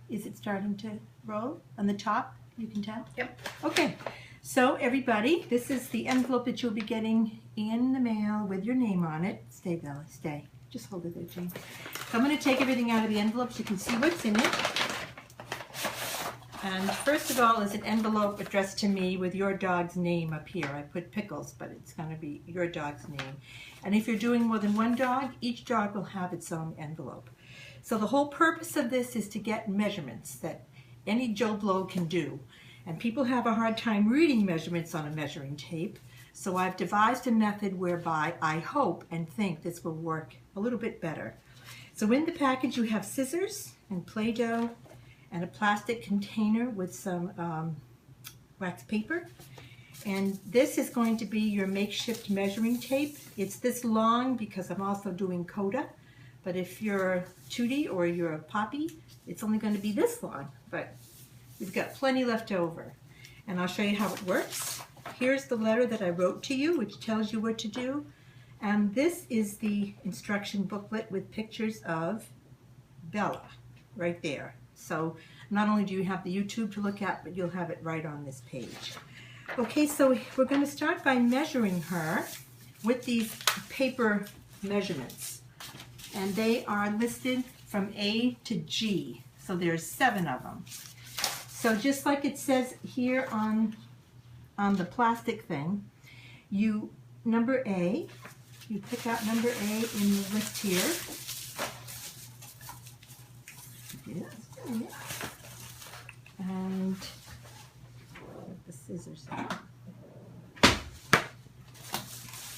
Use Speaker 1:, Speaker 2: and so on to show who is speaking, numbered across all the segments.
Speaker 1: Is it starting to roll on the top? You can tell?
Speaker 2: Yep.
Speaker 1: Okay. So everybody, this is the envelope that you'll be getting in the mail with your name on it. Stay, Bella, stay. Just hold it there, Jane. So I'm going to take everything out of the envelope so you can see what's in it. And first of all is an envelope addressed to me with your dog's name up here. I put Pickles, but it's going to be your dog's name. And if you're doing more than one dog, each dog will have its own envelope. So the whole purpose of this is to get measurements that any Joe Blow can do. And people have a hard time reading measurements on a measuring tape. So I've devised a method whereby I hope and think this will work a little bit better. So in the package you have scissors and Play-Doh and a plastic container with some wax paper. And this is going to be your makeshift measuring tape. It's this long because I'm also doing Coda. But if you're Tootie or you're a Poppy, it's only going to be this long. But we've got plenty left over. And I'll show you how it works. Here's the letter that I wrote to you, which tells you what to do. And this is the instruction booklet with pictures of Bella right there. So not only do you have the YouTube to look at, but you'll have it right on this page. Okay, so we're going to start by measuring her with these paper measurements. And they are listed from A to G. So there's 7 of them. So just like it says here on the plastic thing, number A, you pick out number A in the list here. And the scissors.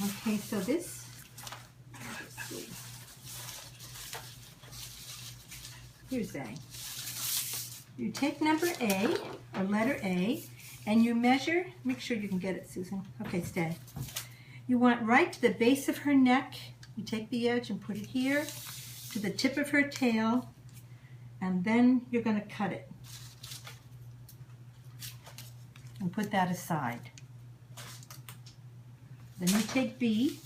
Speaker 1: Okay, so this, let's see. Here's A. You take number A, or letter A, and you measure, make sure you can get it, Susan. Okay, stay. You want right to the base of her neck. You take the edge and put it here to the tip of her tail, and then you're going to cut it. And put that aside. Then you take B,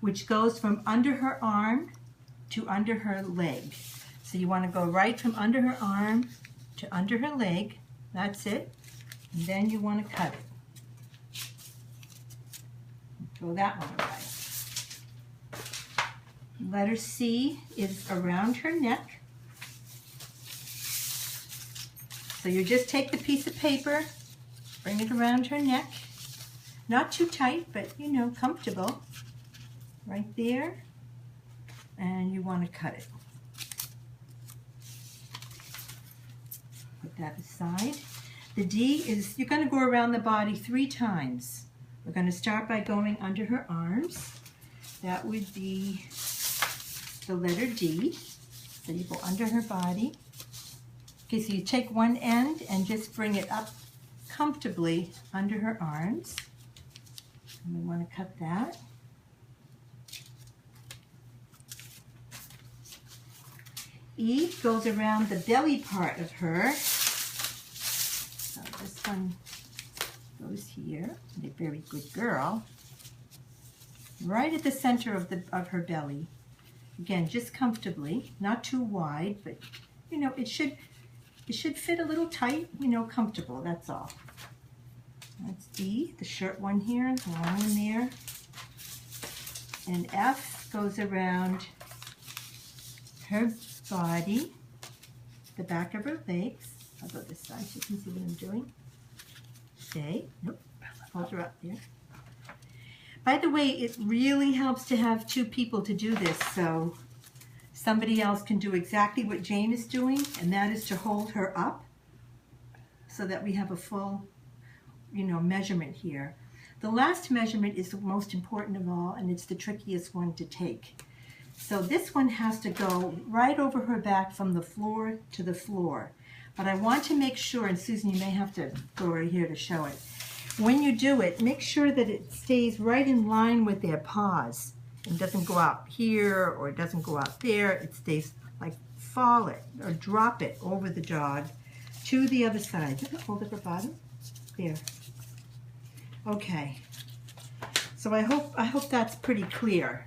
Speaker 1: which goes from under her arm to under her leg. So you want to go right from under her arm to under her leg. That's it. And then you want to cut it. Throw that one away. Letter C is around her neck. So you just take the piece of paper, bring it around her neck. Not too tight, but you know, comfortable. Right there. And you want to cut it. Put that aside. The D is, you're going to go around the body 3 times. We're going to start by going under her arms. That would be the letter D. So you go under her body. Okay, so you take one end and just bring it up comfortably under her arms. And we want to cut that. E goes around the belly part of her. So this one goes here. A very good girl. Right at the center of her belly. Again, just comfortably, not too wide, but you know, it should fit a little tight, you know, comfortable, that's all. That's D, the short one here, the long one there. And F goes around her body, the back of her legs. I'll go this side so you can see what I'm doing. Stay. Nope. Hold her up there. By the way, it really helps to have 2 people to do this, so somebody else can do exactly what Jane is doing, and that is to hold her up so that we have a full, you know, measurement here. The last measurement is the most important of all, and it's the trickiest one to take. So this one has to go right over her back from the floor to the floor. But I want to make sure, and Susan, you may have to go right here to show it. When you do it, make sure that it stays right in line with their paws. It doesn't go out here or it doesn't go out there. It stays like fall it or drop it over the dog to the other side. Hold up her bottom. There. Okay. So I hope that's pretty clear.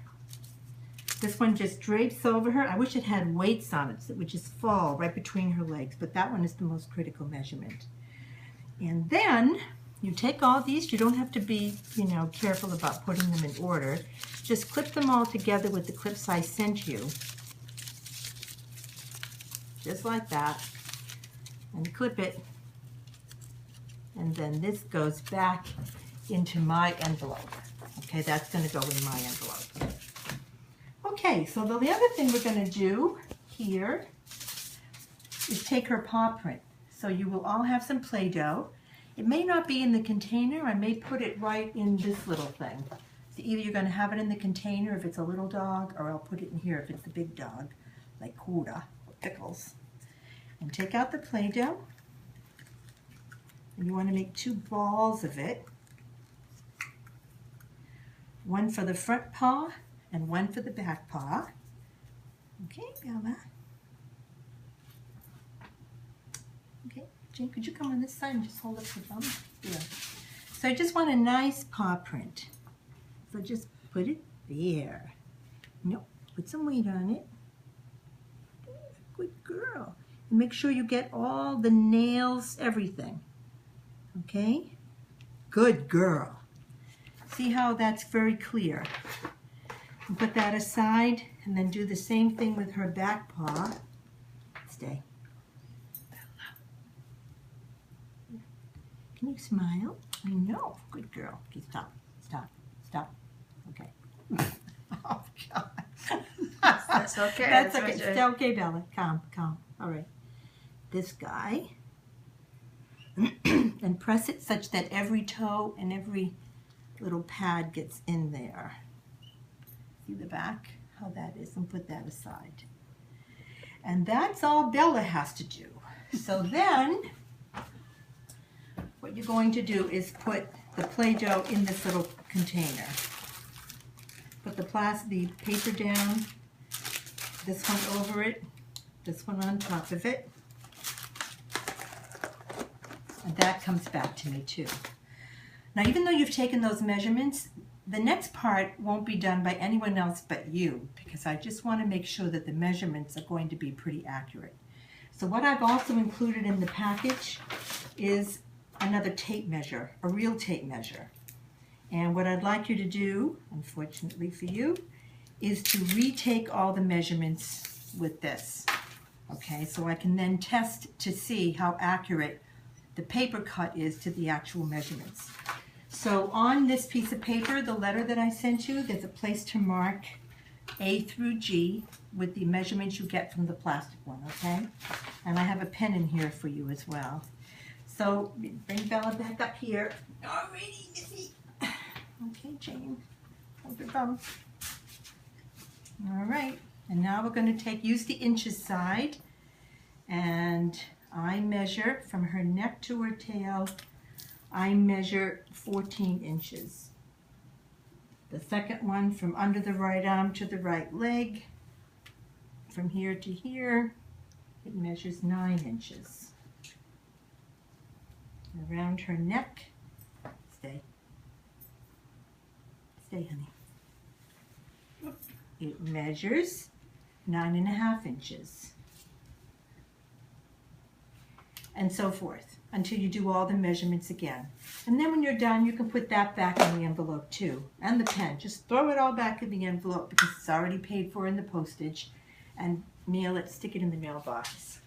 Speaker 1: This one just drapes over her. I wish it had weights on it so it would just fall right between her legs, but that one is the most critical measurement. And then you take all these. You don't have to be, careful about putting them in order. Just clip them all together with the clips I sent you. Just like that. And clip it. And then this goes back into my envelope. Okay, that's going to go in my envelope. Okay, so the other thing we're going to do here is take her paw print. So you will all have some Play-Doh. It may not be in the container. I may put it right in this little thing. So either you're going to have it in the container if it's a little dog, or I'll put it in here if it's a big dog, like Kuda or Pickles. And take out the Play-Doh. And you want to make 2 balls of it. One for the front paw and one for the back paw. Okay, Bella. Okay, Jane, could you come on this side and just hold up the thumb? Here. So I just want a nice paw print. So just put it there. No, put some weight on it. Good girl. And make sure you get all the nails, everything. Okay? Good girl. See how that's very clear. And put that aside and then do the same thing with her back paw. Stay. Can you smile? I know. Good girl. Okay, stop. Stop. Stop. Okay. Oh, God.
Speaker 2: That's okay.
Speaker 1: That's okay. It's okay, Bella. Calm, calm. All right. This guy. And press it such that every toe and every little pad gets in there. See the back? How that is? And put that aside. And that's all Bella has to do. So then, what you're going to do is put the Play-Doh in this little container. Put the paper down, this one over it, this one on top of it. And that comes back to me too. Now, even though you've taken those measurements, the next part won't be done by anyone else but you, because I just want to make sure that the measurements are going to be pretty accurate. So what I've also included in the package is another tape measure, a real tape measure. And what I'd like you to do, unfortunately for you, is to retake all the measurements with this. Okay, so I can then test to see how accurate the paper cut is to the actual measurements. So on this piece of paper, the letter that I sent you, there's a place to mark A through G with the measurements you get from the plastic one, okay? And I have a pen in here for you as well. So bring Bella back up here. Alrighty, Missy. Okay, Jane, hold your bum. All right, and now we're going to use the inches side, and I measure from her neck to her tail, I measure 14 inches. The second one from under the right arm to the right leg, from here to here, it measures 9 inches. Around her neck, stay, honey. It measures 9.5 inches. And so forth, until you do all the measurements again. And then when you're done, you can put that back in the envelope too, and the pen. Just throw it all back in the envelope because it's already paid for in the postage, and mail it, stick it in the mailbox.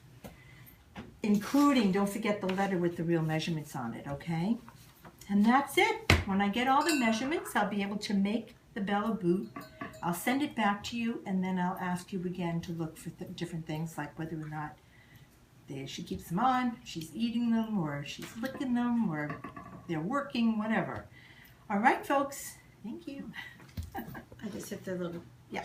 Speaker 1: Including, don't forget the letter with the real measurements on it, okay? And that's it. When I get all the measurements, I'll be able to make the Bella boot. I'll send it back to you, and then I'll ask you again to look for different things, like whether or not she keeps them on, she's eating them, or she's licking them, or they're working, whatever. All right, folks. Thank you.
Speaker 2: I just hit the little square